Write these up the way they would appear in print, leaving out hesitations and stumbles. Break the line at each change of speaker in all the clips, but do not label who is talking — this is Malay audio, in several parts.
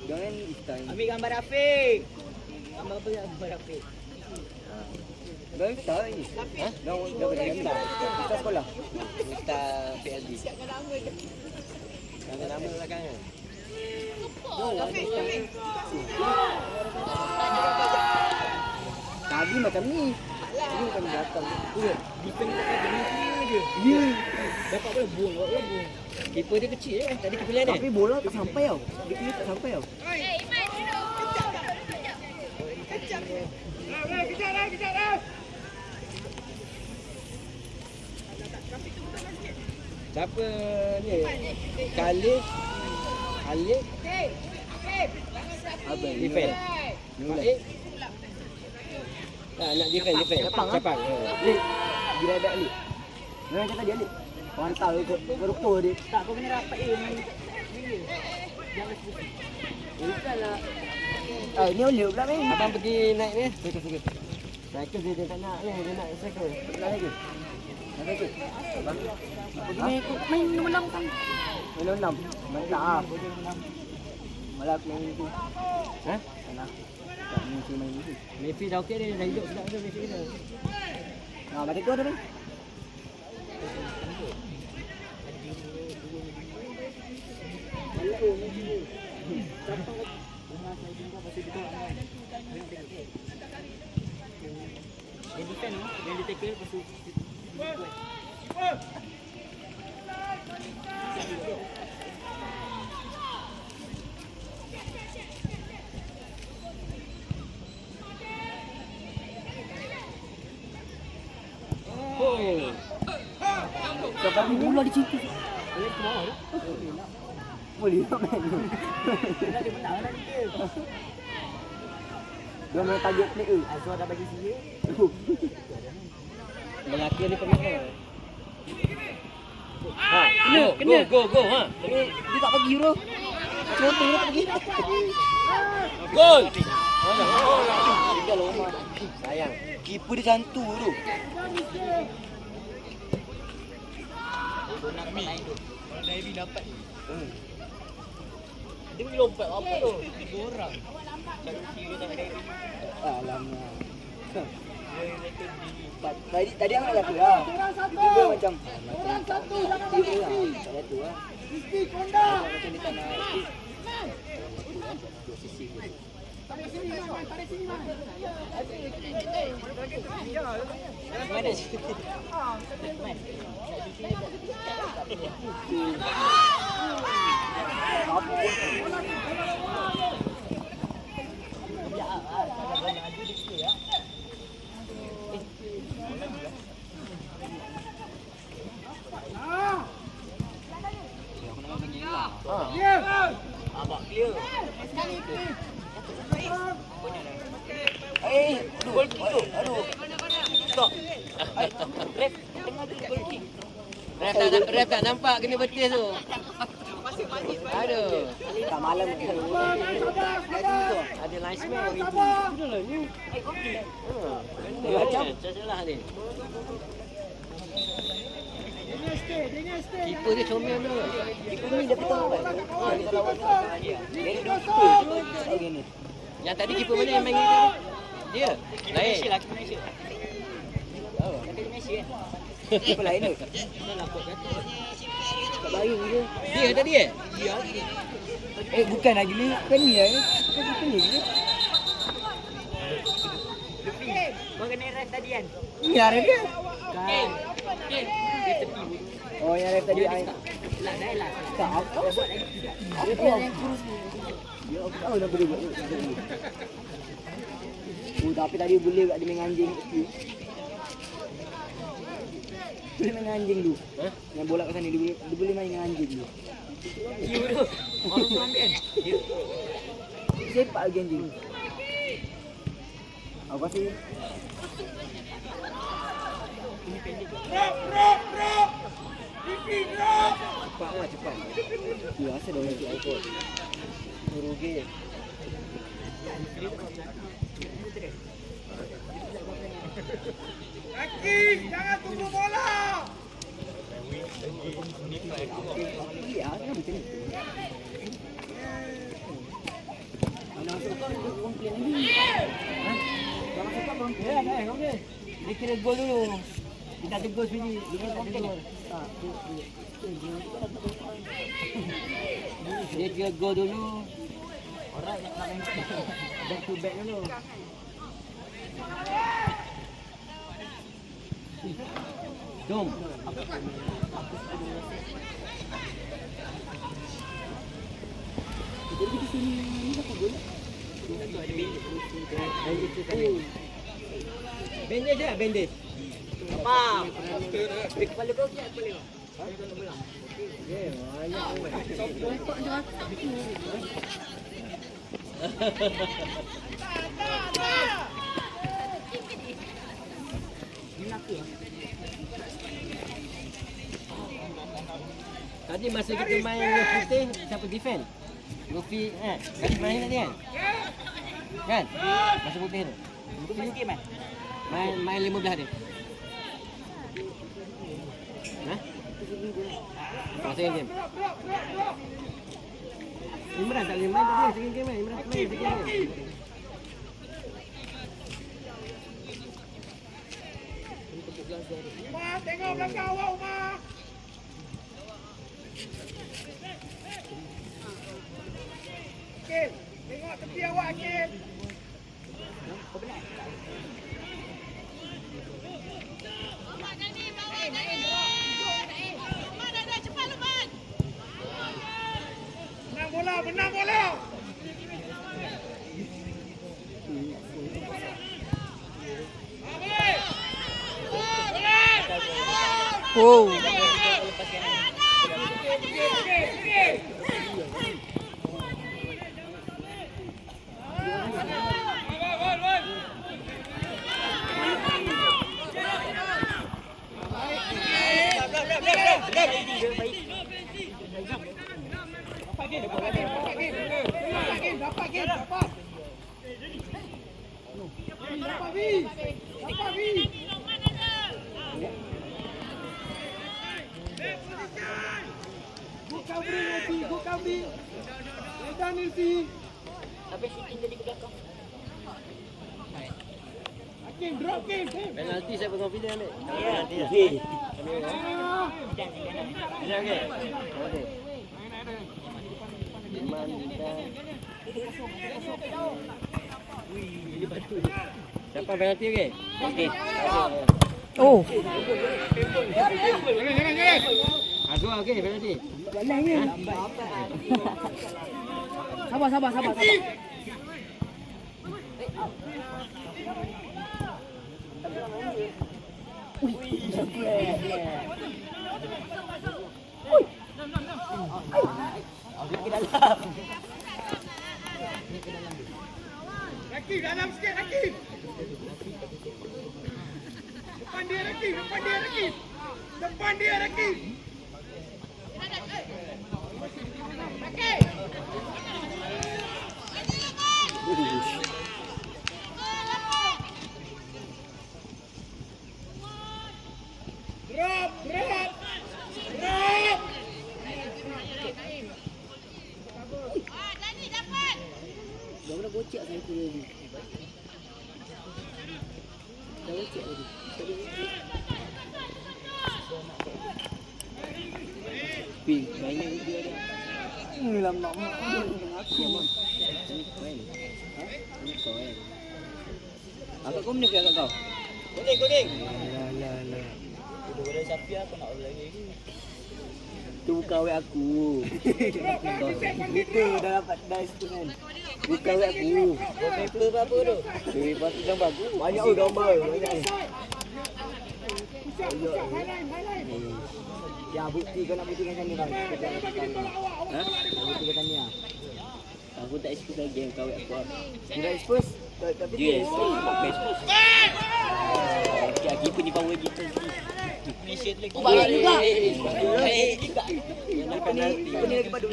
Jangan istai.
Ambil gambar Rafiq. Gambar apa gambar Rafiq?
Dah istai ni. Ha? Dah berita. Kita sekolah.
Kita PLD. Jangan nama belakangan.
Tadi macam ni. Ini bukan datang.
Defend kat dia je.
Ya.
Dapat bola buang.
Keeper dia kecil tadi keeper lain
Tapi bola tak sampai tau. Dia kira tak sampai tau.
Siapa ni? Khalid.
Abang
Defend.
Mulai.
Nak defend. Capang.
Lik. Bila ada Lik. Memang kata dia Lik. Orang tahu berupa dia.
Tak, kau kena rapat dia dengan
Bukanlah. Ni oleh pula main.
Abang pergi naik ni.
Sikit.
Cycle dia tak nak ni. Dia nak cycle.
Nak lagi. Abang.
main menang kan.
Main 6. Mantap ah. Malah aku main tu.
Ha?
Salah. Tak mesti main tu.
Mefi dah okey dia. Dah hidup sedap tu Mefi dia.
Macam tu ada main.
Dia defend tu, dia tackle lepas tu.
Oh.
Sebab bola di situ.
Boleh ke bawah tu?
Boleh tak main tu.
Dia menang lah dia.
Dia main target play ke?
Azwar dah bagi dia.
Melaka ni pernah ke? Ha,
Kena.
Go ha.
Dia tak bagi bro. Contoh dia tak bagi.
Gol.
Tinggal Omar.
Sayang.
Keeper dia cantu tu.
Naibi dapat ni. Dia boleh lompat apa tu? 3 orang. Satu kira tak ada.
Alamak. Tadi aku nak kata lah. Tiba macam satu jangan bagi isteri. Tak kata lah. Isteri konda. Macam dia tak nak isteri. Dua sisi je. Tarik sini man.
Mana sini? Abang clear. Gol kick tu. Aduh. Stop. Ref tengah tu gol kick.
Ref tak nampak kena betis tu. Aduh.
Tak malam ke.
Ada linesman.
Sudahlah ni.
Macam salah ni. Keeper dia comel tu.
Keeper ni dia betul kan. Dia lawan dia. Dia keeper lagi ni.
Yang tadi keeper mana yang main kita? Dia. Lain.
Malaysia.
Keeper lain tu. Tak bayang dia.
Dia tadi
Ya.
Bukan lagi ni. Kan ni lah. Bukan ni je.
Kau kena ref tadi kan?
Ni ada dia.
Kan. Dia tepi.
Oh yang ada tadi.
Lah dah lah.
Tak apa.
Buat lagi tidak.
Apa yang kurus ni? Ya aku tahu dah boleh buat tu. Oh tapi tadi boleh kat dia main anjing tu. Boleh main anjing tu. Yang bola kat sana dia boleh main dengan anjing tu.
You tu. Orang tu ambil kan?
Sepak lagi anjing. Apa sih?
Ini pendek.
cepat.
Biasa dah untuk iPhone.
Rugi.
Kaki, jangan tunggu bola.
Ya, kan macam ni.
Dia kira gol dulu. Kita tegur sini. Dia tak tegur. Dia kira gol dulu. Orang nak main back to back dulu. Jom.
Jadi di sini ni apa gol?
Bandage je, bandage.
Apa? Kepala kau siap kepala kau.
Tadi masa kita main putih, siapa defend? Luffy tadi main tadi kan? Kan? Masa putih tu.
Main game kan?
Main 15 dia. Masa game. Imran tak boleh main tadi second game kan? Imran main second game.
Umar, tengok belakang awak, Umar. Akil, tengok tepi awak, Akil. Menang bola, menang bola.
Oh. Go Kambi. Ledan Nilfi.
Habis shooting jadi ke belakang.
Hakim, drop game.
Penalti saya berkonfident ambil. Penalti dah.
Okey.
Sekejap okey. Okey. Iman dan siapa penalti okey? Okey.
Oh.
Jangan.
Azwa okey penalti.
Balangnya. Sabar.
Hakim, dalam sikit Hakim. Depan dia Hakim. Depan dia Hakim. Drop.
Dah mana bocek saya tu tadi. Dah bocek tadi. Ping, mainnya dia dia. Lama mak dengan aku. Main. Ha? Ini kau kan. Akak kau mana kakak kau?
Kuning.
La.
Udah boleh Safia aku nak lagi.
Tu bukan awet aku. Itu dah dapat dah itu kan. Bukan awet aku.
Paper apa tu?
Lepas tu gambar aku. Banyak gambar. Banyak. Ya bukti kau nak buktikan sana bang. Ha? Buktikan tanya. Aku tak expose lagi yang kau awet aku. Tidak expose. Tapi
Dia expose.
okey, keeper ni power kita.
Mission lagi.
Oh, banyak juga.
Yang nak penalti.
Ini lagi padu.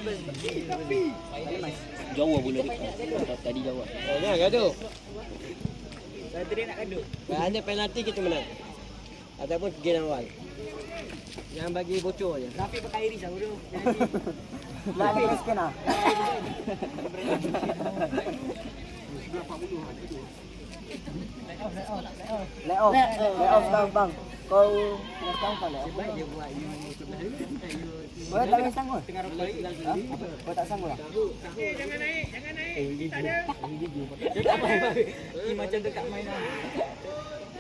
Jawa bola dia. Tadi Jawa. Jangan gaduh.
Saya tadi nak gaduh.
Hanya penalti kita menang. Ataupun game awal. Yang bagi bocor je.
Tapi pakai iris aku tu.
Nak ada spin ah. Let off bang. Kau nak tahu tak let off? Kau tak boleh sanggup. Kau tak sanggup lah.
Jangan naik. Tak ada.
Ini macam dekat main lah.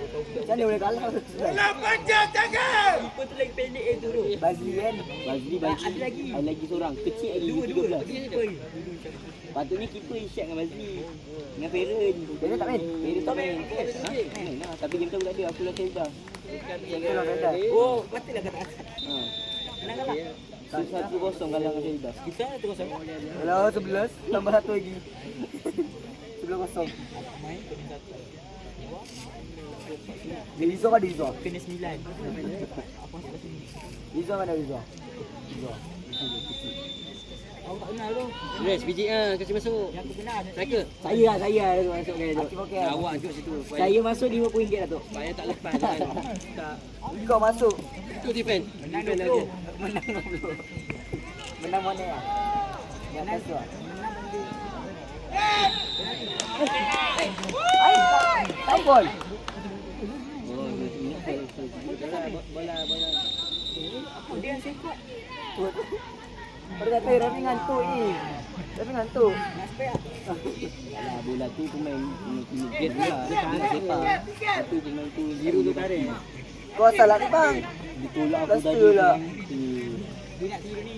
Macam mana boleh kalah?
Bola panjang jangan.
Keeper tu lagi pendek tu tu.
Bazli kan?
Bazli
Ada lagi.
Ada lagi seorang. Kecil lagi.
Dua.
13.
Keeper.
Patutnya keeper Ishak dengan Bazli. Dengan Feren.
Feren tak main?
Feren tak main. Main lah. Tapi game tu tak ada. Aku lah Selda.
Itulah Fenda.
Oh, patutlah kata asal. Menang kalah.
1-0 kalah dengan Selda.
Kita 1-0.
Kalau 11 tambah 1 lagi. 11-0.
Main kena 1.
Dia Rizal ada Rizal.
Kena 9. Apa sebelah sini?
Rizal mana Rizal?
Aku tak kenal tu.
Yes, biji kasih masuk.
Yang aku kenal.
Striker.
Saya lah masuk dia tu.
Aktif okey.
Awak duduk situ.
Saya masuk RM50 lah tu.
Supaya tak lepas kan. Tak.
Kau masuk.
Itu defend.
Menang
Defend
20.
aja.
Menang 20. Menang mana lah? Yang atas tu lah. Ay, gol.
Bola.
Apa dia sekut?
Baru kata Rafi ngantuk ni. Rafi ngantuk.
Nak spare ah.
Alah, bola tu pemain gate pula. Dia sepak. Satu pemain tu biru tu tarik.
Kau salah ni bang.
Ditolak aku
Plaster
tadi.
lah.
Dia nak tiru ni.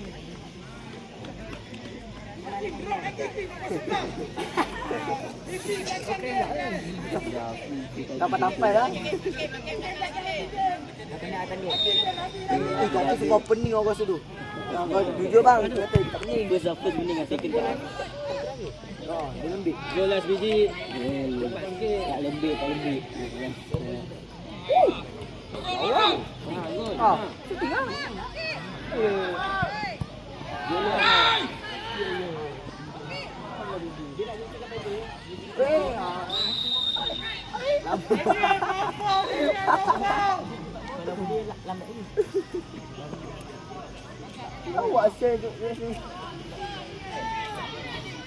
Tampai lah.
Dah kena atas dia.
Kau tu semua pening kau rasa tu. Kau jujur bang. Kau kata tak pening.
First mending dengan second tak.
Dia lembik.
12 biji. Tak lembik.
Cuti lah.
Lambat ni.
Awak asyik duduk sini.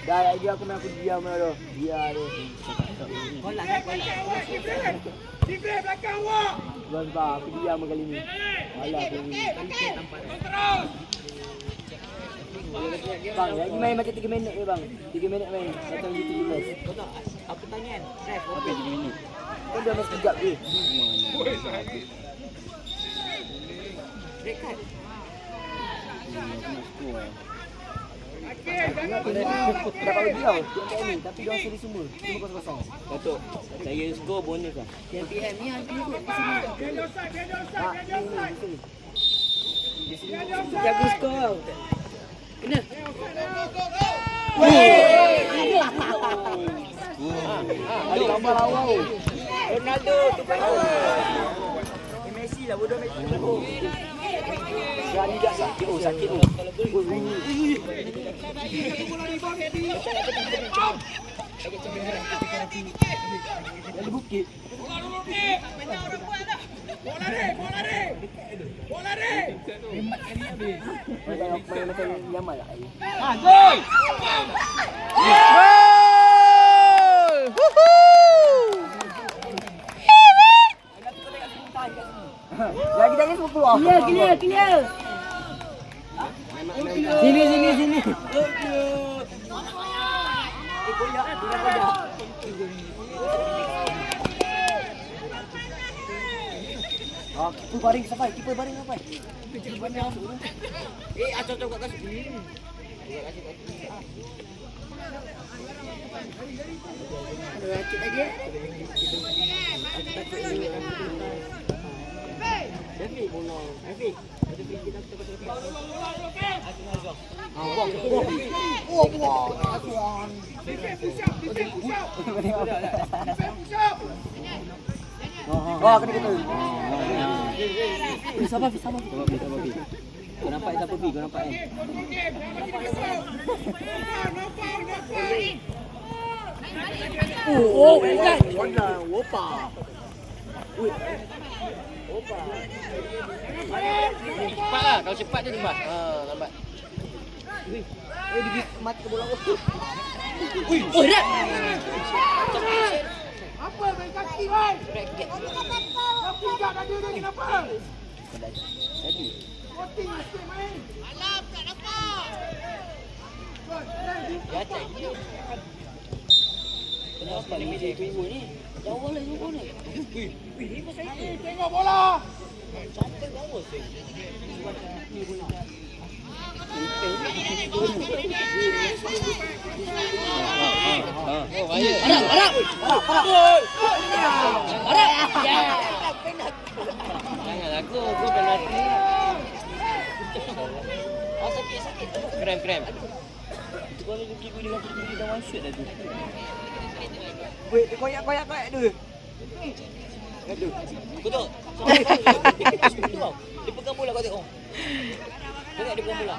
Dah lagi aku main aku diam lah tu. Biar tu.
Kolak.
Tiga belakang awak.
Bang, aku diam kali ni. Alah aku ni.
Terus.
Bang, lagi main macam 3 minit je bang. 3 minit main. Macam U17.
Kau tahu apa tanya kan? Drive.
Apa 3 minit?
Kan dah main sekejap je.
Red card.
Ingat tu dah bagi tau. Yang ni tapi dia orang seri semua. Semua kosong-kosong.
Datuk, saya skor bonus lah.
Yang PM ni yang ikut di sini.
Dia offside.
Jaga skor. Kena.
Ada gambar awal.
Ronaldo tu kan. Messi lah bodoh Messi.
Berani tak sakit? Oh sakit oh. Ada bukit.
Bola re.
Macam Yamal lah.
Gol!
Lagi semua keluar. Clear. Sini. Kiper baring sampai.
Acok kat kasut. Ada acik lagi. David.
Wah, kena kita. Sabar. Kau nampak siapa Fi? Kau nampak kan? Ikan. Wopa.
Cepat lah, kalau cepat je lambat. Lambat.
Dia mati ke bola.
Oh, dah.
Apa main kaki, Wan? Kaki kat dia ni kenapa? Sporting sikit main.
Ya, cak. Kenapa ni meja tunggu ni? Jauh lah tunggu ni.
Tengok bola.
Sampai bawah sih. Oh, bahaya. Harap. Ya.
Jangan aku penalti.
Oh, sakit.
Krem.
Itu kalau dia pergi dengan tinggi dah one shot dah tu.
Wait, dia koyak dia.
Aduh. Betul. Dia pegang bola kau tengok. Tengok dia pegang bola.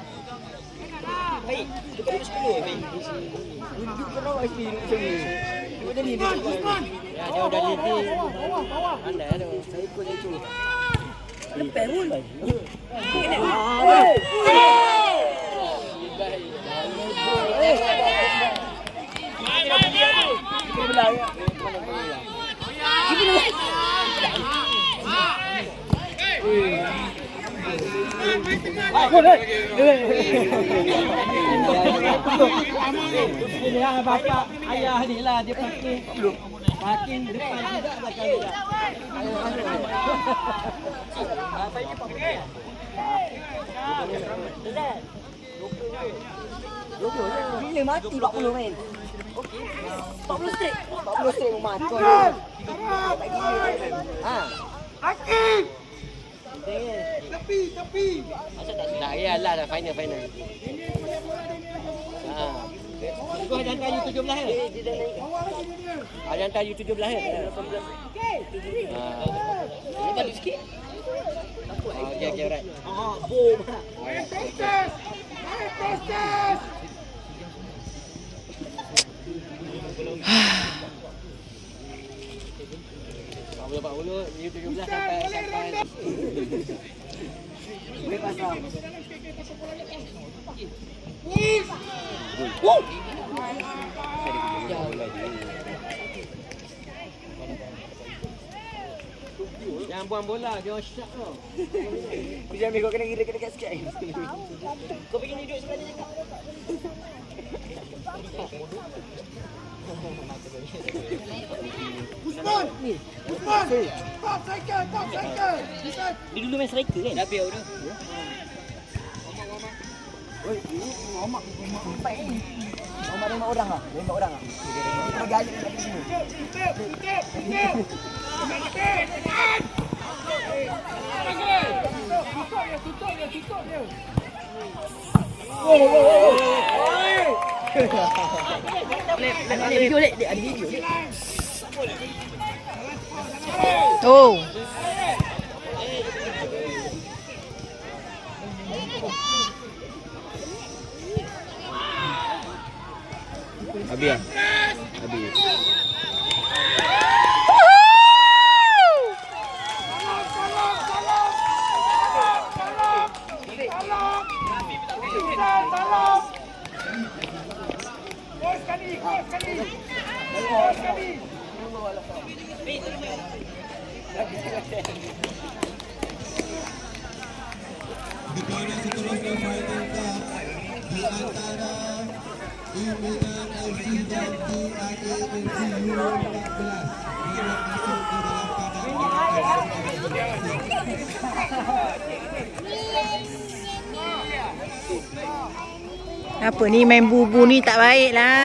Baik. Dia pegang 10 baik.
Dia kerau asli macam ni. Dia macam ni dia.
Ya, dia udah leading. Pandai tu.
Saya ikut dia tu.
Lepas pun.
Bapak ayah ni lah dia parking depan juga belakang juga.
Bila mati 40 main.
40 straight.
40 straight mati. Ha.
Kaki. Tepi.
Asal tak
Tak payahlah dah final. Ha. Kau ada hantar U17 kan? Ada hantar U17 kan?
Ini balik sikit.
Okey, alright.
Boom.
Main tostas.
Pak Ulu U17 sampai.
Boleh pasang.
Jangan buang bola, dia orang shot tau.
Bisa ambil kau kena kira dekat sikit.
Kau pergi duduk sebelah dia cakap.
Usman. Top striker.
Dia dulu main striker kan? Dah biar dah.
Oi, Omak baik ni. Omak 5 orang ah. 5 orang ah. Kita bagi air dekat sini.
Tutup dia.
Ada video dek, ada video dek.
Oh.
Habis.
Salam. Gol sekali.
Kepada seterusnya fighting cup di antara Impian FC dan TAA FC U14 bila masuk ke dalam kandang.
Apa ni main bubu ni tak baik lah.